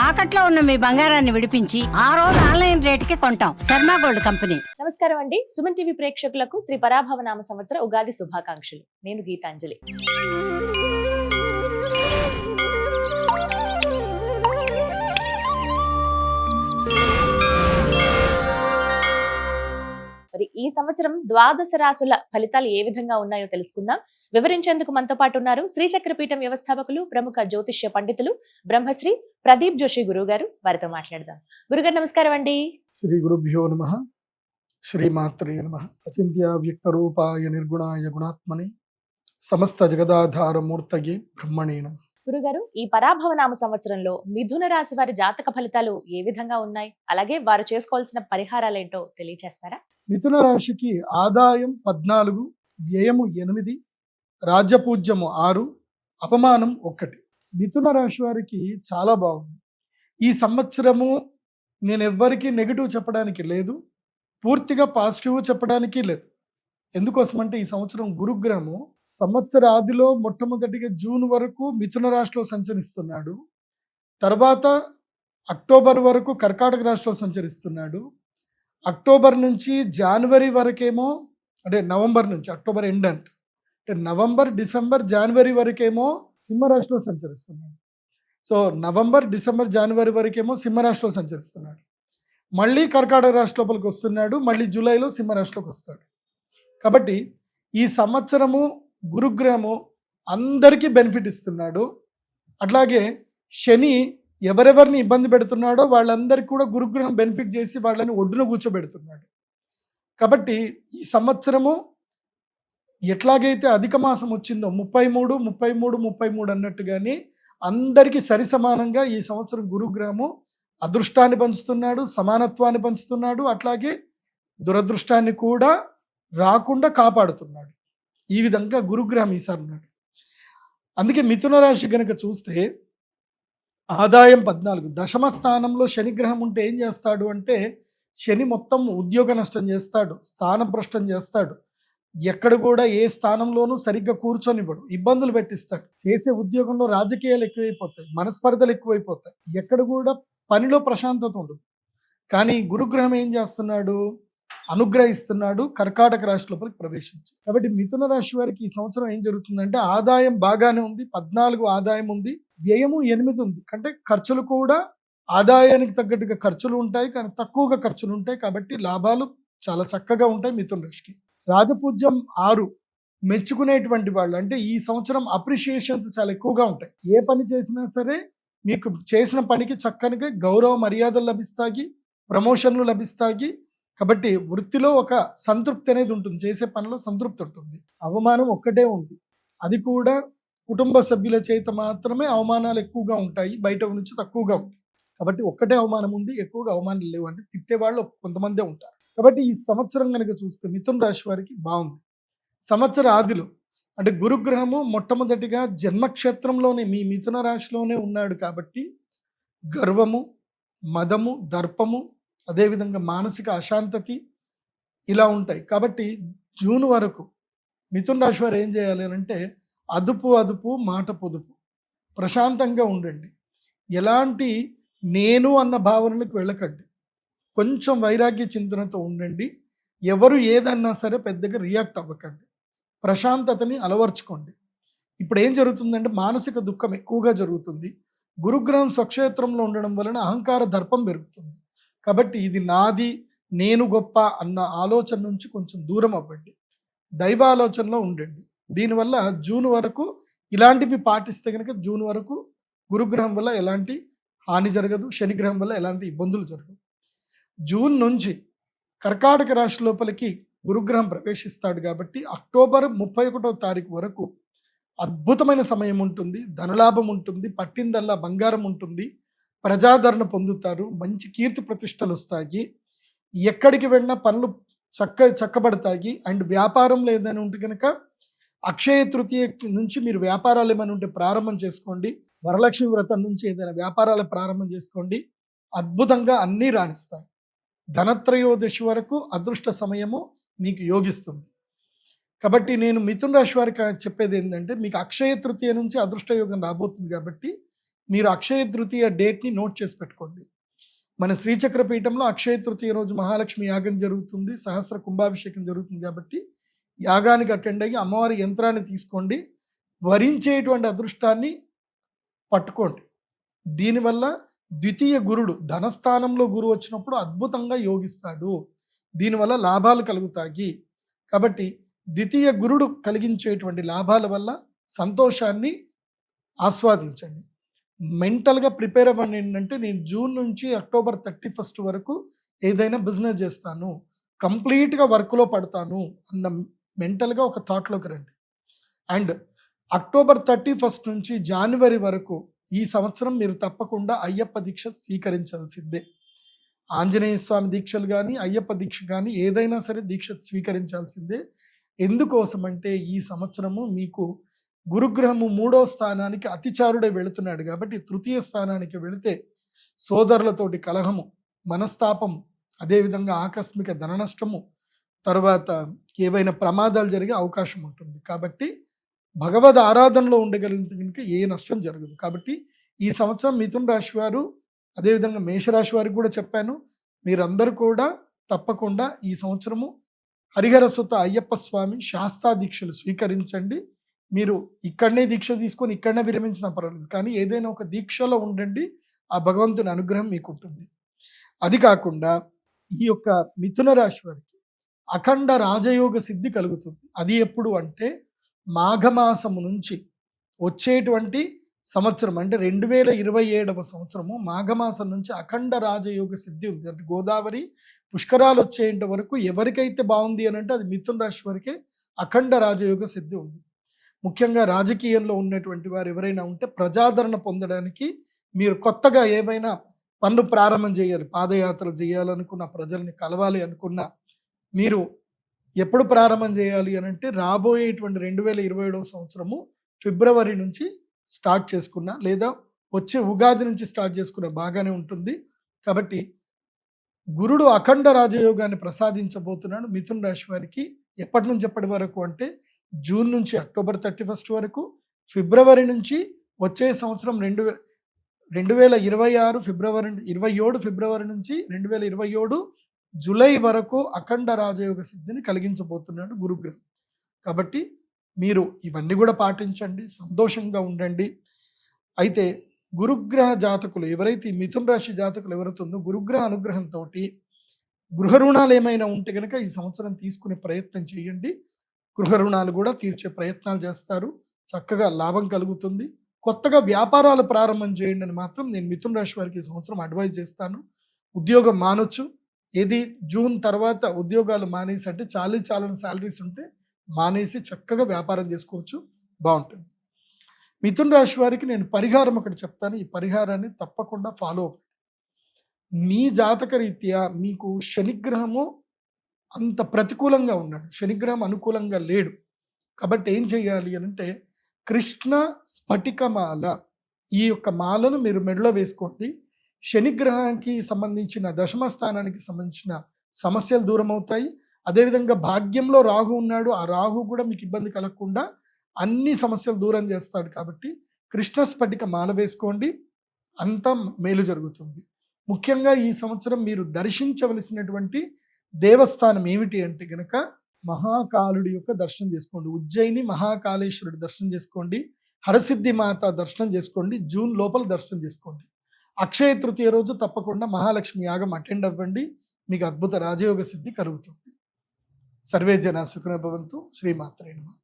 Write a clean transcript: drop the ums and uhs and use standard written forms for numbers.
తాకట్లో ఉన్న మీ బంగారాన్ని విడిపించి ఆ రోజు ఆన్లైన్ రేటుకి కొంటాం. Sharma gold company. నమస్కారం అండి. సుమన్ టీవీ ప్రేక్షకులకు శ్రీ పరాభవ నామ సంవత్సర ఉగాది శుభాకాంక్షలు. నేను గీతాంజలి. మరి ఈ సంవత్సరం ద్వాదశ రాసుల ఫలితాలు ఏ విధంగా ఉన్నాయో తెలుసుకుందాం. వివరించేందుకు మనతో పాటు ఉన్నారు శ్రీచక్రపీఠం వ్యవస్థాపకులు, ప్రముఖ జ్యోతిష్య పండితులు బ్రహ్మశ్రీ ప్రదీప్ జోషి గురువు గారు. వారితో మాట్లాడదాం. గురుగారు నమస్కారం అండి. శ్రీ గురుభ్యో నమః. శ్రీమాత్రే నమః. అచింత్య వ్యక్త రూపాయ నిర్గుణాయ గుణాత్మని సమస్త జగదాధార మూర్తయే బ్రహ్మణే నమః. గురుగారు, ఈ పరాభవ నామ సంవత్సరంలో మిథున రాశి వారి జాతక ఫలితాలు ఏ విధంగా ఉన్నాయి, అలాగే వారు చేసుకోవాల్సిన పరిహారాలు ఏంటో తెలియచేస్తారా? మిథున రాశికి ఆదాయం 14, వ్యయము 8, రాజ్యపూజ్యము 6, అపమానం 1. మిథున రాశి వారికి చాలా బాగుంది. ఈ సంవత్సరము నేను ఎవ్వరికీ నెగిటివ్ చెప్పడానికి లేదు, పూర్తిగా పాజిటివ్ చెప్పడానికి లేదు. ఎందుకోసమంటే ఈ సంవత్సరం గురుగ్రహము సంవత్సర ఆదిలో మొట్టమొదటిగా జూన్ వరకు మిథున రాశిలో సంచరిస్తున్నాడు. తర్వాత అక్టోబర్ వరకు కర్కాటక రాశిలో సంచరిస్తున్నాడు. అక్టోబర్ నుంచి జనవరి వరకేమో, అంటే నవంబర్ నుంచి అక్టోబర్ ఎండ్ అంటే నవంబర్, డిసెంబర్, జనవరి వరకేమో సింహరాశిలో సంచరిస్తున్నాడు. సో నవంబర్, డిసెంబర్, జనవరి వరకేమో సింహరాశిలో సంచరిస్తున్నాడు. మళ్ళీ కర్కాటక రాశి లోపలికి వస్తున్నాడు. మళ్ళీ జూలైలో సింహరాశిలోకి వస్తాడు. కాబట్టి ఈ సంవత్సరము గురుగ్రహము అందరికీ బెనిఫిట్ ఇస్తున్నాడు. అట్లాగే శని ఎవరెవరిని ఇబ్బంది పెడుతున్నాడో వాళ్ళందరికీ కూడా గురుగ్రహం బెనిఫిట్ చేసి వాళ్ళని ఒడ్డున కూర్చోబెడుతున్నాడు. కాబట్టి ఈ సంవత్సరము ఎట్లాగైతే అధిక మాసం వచ్చిందో 33, 33, 33 అన్నట్టుగానే అందరికీ సరి సమానంగా ఈ సంవత్సరం గురుగ్రహము అదృష్టాన్ని పంచుతున్నాడు, సమానత్వాన్ని పంచుతున్నాడు, అట్లాగే దురదృష్టాన్ని కూడా రాకుండా కాపాడుతున్నాడు. ఈ విధంగా గురుగ్రహం ఈసారి ఉన్నాడు. అందుకే మిథున రాశి గనక చూస్తే ఆదాయం 14, దశమ స్థానంలో శనిగ్రహం ఉంటే ఏం చేస్తాడు అంటే శని మొత్తం ఉద్యోగ నష్టం చేస్తాడు, స్థానభ్రష్టం చేస్తాడు, ఎక్కడ కూడా ఏ స్థానంలోనూ సరిగ్గా కూర్చొనివ్వడు, ఇబ్బందులు పెట్టిస్తాడు. చేసే ఉద్యోగంలో రాజకీయాలు ఎక్కువైపోతాయి, మనస్పర్ధలు ఎక్కువైపోతాయి, ఎక్కడ కూడా పనిలో ప్రశాంతత ఉండదు. కానీ గురుగ్రహం ఏం చేస్తున్నాడు, అనుగ్రహిస్తున్నాడు, కర్కాటక రాశి లోపలికి ప్రవేశించి. కాబట్టి మిథున రాశి వారికి ఈ సంవత్సరం ఏం జరుగుతుందంటే ఆదాయం బాగానే ఉంది, 14 ఆదాయం ఉంది, వ్యయము 8 ఉంది. అంటే ఖర్చులు కూడా ఆదాయానికి తగ్గట్టుగా ఖర్చులు ఉంటాయి, కానీ తక్కువగా ఖర్చులు ఉంటాయి. కాబట్టి లాభాలు చాలా చక్కగా ఉంటాయి మిథున రాశికి. రాజపూజ్యం 6, మెచ్చుకునేటువంటి వాళ్ళు, అంటే ఈ సంవత్సరం అప్రిషియేషన్స్ చాలా ఎక్కువగా ఉంటాయి. ఏ పని చేసినా సరే మీకు చేసిన పనికి చక్కనిగా గౌరవ మర్యాదలు లభిస్తాయి, ప్రమోషన్లు లభిస్తాయి. కాబట్టి వృత్తిలో ఒక సంతృప్తి అనేది ఉంటుంది, చేసే పనిలో సంతృప్తి ఉంటుంది. అవమానం ఒక్కటే ఉంది, అది కూడా కుటుంబ సభ్యుల చేత మాత్రమే అవమానాలు ఎక్కువగా ఉంటాయి, బయట నుంచి తక్కువగా ఉంటాయి. కాబట్టి ఒక్కటే అవమానం ఉంది, ఎక్కువగా అవమానాలు లేవు. అంటే తిట్టేవాళ్ళు కొంతమందే ఉంటారు. కాబట్టి ఈ సంవత్సరం కనుక చూస్తే మిథున రాశి వారికి బాగుంది. సంవత్సర ఆదిలో అంటే గురుగ్రహము మొట్టమొదటిగా జన్మక్షేత్రంలోనే మీ మిథున రాశిలోనే ఉన్నాడు. కాబట్టి గర్వము, మదము, దర్పము, అదేవిధంగా మానసిక అశాంతతి ఇలా ఉంటాయి. కాబట్టి జూన్ వరకు మిథున రాశి వారు ఏం చేయాలి అంటే అదుపు, మాట పొదుపు, ప్రశాంతంగా ఉండండి. ఎలాంటి నేను అన్న భావనలకు వెళ్ళకండి, కొంచెం వైరాగ్య చింతనతో ఉండండి. ఎవరు ఏదన్నా సరే పెద్దగా రియాక్ట్ అవ్వకండి, ప్రశాంతతని అలవర్చుకోండి. ఇప్పుడు ఏం జరుగుతుందంటే మానసిక దుఃఖం ఎక్కువగా జరుగుతుంది. గురుగ్రహం స్వక్షేత్రంలో ఉండడం వలన అహంకార దర్పం పెరుగుతుంది. కాబట్టి ఇది నాది, నేను గొప్ప అన్న ఆలోచన నుంచి కొంచెం దూరం అవ్వండి, దైవ ఆలోచనలో ఉండండి. దీనివల్ల జూన్ వరకు ఇలాంటివి పాటిస్తే కనుక జూన్ వరకు గురుగ్రహం వల్ల ఎలాంటి హాని జరగదు, శనిగ్రహం వల్ల ఎలాంటి ఇబ్బందులు జరగదు. జూన్ నుంచి కర్కాటక రాశి లోపలికి గురుగ్రహం ప్రవేశిస్తాడు. కాబట్టి అక్టోబర్ 31వ తారీఖు వరకు అద్భుతమైన సమయం ఉంటుంది, ధనలాభం ఉంటుంది, పట్టిందల్లా బంగారం ఉంటుంది, ప్రజాదరణ పొందుతారు, మంచి కీర్తి ప్రతిష్టలు వస్తాయి, ఎక్కడికి వెళ్ళినా పనులు చక్కబడతాయి. అండ్ వ్యాపారంలో ఏదైనా ఉంటే కనుక అక్షయ తృతీయ నుంచి మీరు వ్యాపారాలు ఏమైనా ఉంటే ప్రారంభం చేసుకోండి. వరలక్ష్మి వ్రతం నుంచి ఏదైనా వ్యాపారాలు ప్రారంభం చేసుకోండి, అద్భుతంగా అన్నీ రాణిస్తాయి. ధనత్రయోదశి వరకు అదృష్ట సమయము మీకు యోగిస్తుంది. కాబట్టి నేను మిథున రాశి వారికి చెప్పేది ఏంటంటే మీకు అక్షయ తృతీయ నుంచి అదృష్ట యోగం రాబోతుంది. కాబట్టి మీరు అక్షయ తృతీయ డేట్ని నోట్ చేసి పెట్టుకోండి. మన శ్రీచక్ర పీఠంలో అక్షయ తృతీయ రోజు మహాలక్ష్మి యాగం జరుగుతుంది, సహస్ర కుంభాభిషేకం జరుగుతుంది. కాబట్టి యాగానికి అటెండ్ అయ్యి అమ్మవారి యంత్రాన్ని తీసుకోండి, వరించేటువంటి అదృష్టాన్ని పట్టుకోండి. దీనివల్ల ద్వితీయ గురుడు ధనస్థానంలో గురువు వచ్చినప్పుడు అద్భుతంగా యోగిస్తాడు, దీనివల్ల లాభాలు కలుగుతాయి. కాబట్టి ద్వితీయ గురుడు కలిగించేటువంటి లాభాల వల్ల సంతోషాన్ని ఆస్వాదించండి. మెంటల్గా ప్రిపేర్ అవ్వండి. ఏంటంటే నేను జూన్ నుంచి అక్టోబర్ 31 వరకు ఏదైనా బిజినెస్ చేస్తాను, కంప్లీట్గా వర్క్లో పడతాను అన్న మెంటల్గా ఒక థాట్లోకి రండి. అండ్ అక్టోబర్ 31 నుంచి జనవరి వరకు ఈ సంవత్సరం మీరు తప్పకుండా అయ్యప్ప దీక్ష స్వీకరించాల్సిందే. ఆంజనేయ స్వామి దీక్షలు కానీ అయ్యప్ప దీక్ష కానీ ఏదైనా సరే దీక్ష స్వీకరించాల్సిందే. ఎందుకోసం అంటే ఈ సంవత్సరము మీకు గురుగ్రహము 3వ స్థానానికి అతిచారుడే వెళుతున్నాడు. కాబట్టి తృతీయ స్థానానికి వెళితే సోదరులతోటి కలహము, మనస్తాపము, అదేవిధంగా ఆకస్మిక ధన నష్టము, తర్వాత ఏవైనా ప్రమాదాలు జరిగే అవకాశం ఉంటుంది. కాబట్టి భగవద్ ఆరాధనలో ఉండగలిగితే కనుక ఏ నష్టం జరగదు. కాబట్టి ఈ సంవత్సరం మిథున రాశి వారు, అదేవిధంగా మేషరాశి వారికి కూడా చెప్పాను, మీరందరూ కూడా తప్పకుండా ఈ సంవత్సరము హరిహర సుత అయ్యప్ప స్వామి శాస్తా దీక్షలు స్వీకరించండి. మీరు ఇక్కడనే దీక్ష తీసుకొని ఇక్కడనే విరమించినా పర్వాలేదు, కానీ ఏదైనా ఒక దీక్షలో ఉండండి, ఆ భగవంతుని అనుగ్రహం మీకు ఉంటుంది. అది కాకుండా ఈ యొక్క మిథున రాశి వారికి అఖండ రాజయోగ సిద్ధి కలుగుతుంది. అది ఎప్పుడు అంటే మాఘమాసము నుంచి వచ్చేటువంటి సంవత్సరం అంటే 2027వ సంవత్సరము మాఘమాసం నుంచి అఖండ రాజయోగ సిద్ధి ఉంది. అంటే గోదావరి పుష్కరాలు వచ్చేంత వరకు ఎవరికైతే బాగుంది అని అంటే అది మిథున రాశి వారికే అఖండ రాజయోగ సిద్ధి ఉంది. ముఖ్యంగా రాజకీయంలో ఉన్నటువంటి వారు ఎవరైనా ఉంటే ప్రజాదరణ పొందడానికి మీరు కొత్తగా ఏవైనా పనులు ప్రారంభం చేయాలి, పాదయాత్రలు చేయాలనుకున్న, ప్రజల్ని కలవాలి అనుకున్న, మీరు ఎప్పుడు ప్రారంభం చేయాలి అని అంటే రాబోయేటువంటి 2027వ సంవత్సరము ఫిబ్రవరి నుంచి స్టార్ట్ చేసుకున్నా, లేదా వచ్చే ఉగాది నుంచి స్టార్ట్ చేసుకున్న బాగానే ఉంటుంది. కాబట్టి గురుడు అఖండ రాజయోగాన్ని ప్రసాదించబోతున్నాడు మిథున రాశి వారికి. ఎప్పటి నుంచి ఎప్పటి వరకు అంటే జూన్ నుంచి అక్టోబర్ 31 వరకు, ఫిబ్రవరి నుంచి వచ్చే సంవత్సరం 2026 ఫిబ్రవరి 27 ఫిబ్రవరి నుంచి 2027 జూలై వరకు అఖండ రాజయోగ సిద్ధిని కలిగించబోతున్నాడు గురుగ్రహం. కాబట్టి మీరు ఇవన్నీ కూడా పాటించండి, సంతోషంగా ఉండండి. అయితే గురుగ్రహ జాతకులు ఎవరైతే ఈ మిథున రాశి జాతకులు ఎవరైతుందో గురుగ్రహ అనుగ్రహంతో గృహ రుణాలు ఏమైనా ఉంటే కనుక ఈ సంవత్సరం తీసుకునే ప్రయత్నం చేయండి. గృహ రుణాలు కూడా తీర్చే ప్రయత్నాలు చేస్తారు, చక్కగా లాభం కలుగుతుంది. కొత్తగా వ్యాపారాలు ప్రారంభం చేయండి అని మాత్రం నేను మిథున రాశి వారికి ఈ సంవత్సరం అడ్వైజ్ చేస్తాను. ఉద్యోగం మానొచ్చు, ఏది జూన్ తర్వాత ఉద్యోగాలు మానేసి అంటే చాలని శాలరీస్ ఉంటే మానేసి చక్కగా వ్యాపారం చేసుకోవచ్చు, బాగుంటుంది. మిథున రాశి వారికి నేను పరిహారం ఒకటి చెప్తాను, ఈ పరిహారాన్ని తప్పకుండా ఫాలో అవ్వండి. మీ జాతక రీత్యా మీకు శనిగ్రహము అంత ప్రతికూలంగా ఉన్నాడు, శనిగ్రహం అనుకూలంగా లేడు. కాబట్టి ఏం చేయాలి అని అంటే కృష్ణ స్ఫటిక మాల, ఈ యొక్క మాలను మీరు మెడలో వేసుకోండి. శనిగ్రహానికి సంబంధించిన దశమ స్థానానికి సంబంధించిన సమస్యలు దూరం అవుతాయి. అదేవిధంగా భాగ్యంలో రాహు ఉన్నాడు, ఆ రాహు కూడా మీకు ఇబ్బంది కలగకుండా అన్ని సమస్యలు దూరం చేస్తాడు. కాబట్టి కృష్ణ స్ఫటిక మాల వేసుకోండి, అంతా మేలు జరుగుతుంది. ముఖ్యంగా ఈ సంవత్సరం మీరు దర్శించవలసినటువంటి దేవస్థానం ఏమిటి అంటే గనక మహాకాలుడి యొక్క దర్శనం చేసుకోండి. ఉజ్జయిని మహాకాళేశ్వరుడి దర్శనం చేసుకోండి, హరసిద్ధి మాత దర్శనం చేసుకోండి, జూన్ లోపల దర్శనం చేసుకోండి. అక్షయ తృతీయ రోజు తప్పకుండా మహాలక్ష్మి యాగం అటెండ్ అవ్వండి, మీకు అద్భుత రాజయోగ సిద్ధి కలుగుతుంది. సర్వే జనా సుఖినో భవంతు. శ్రీమాత్రే నమః.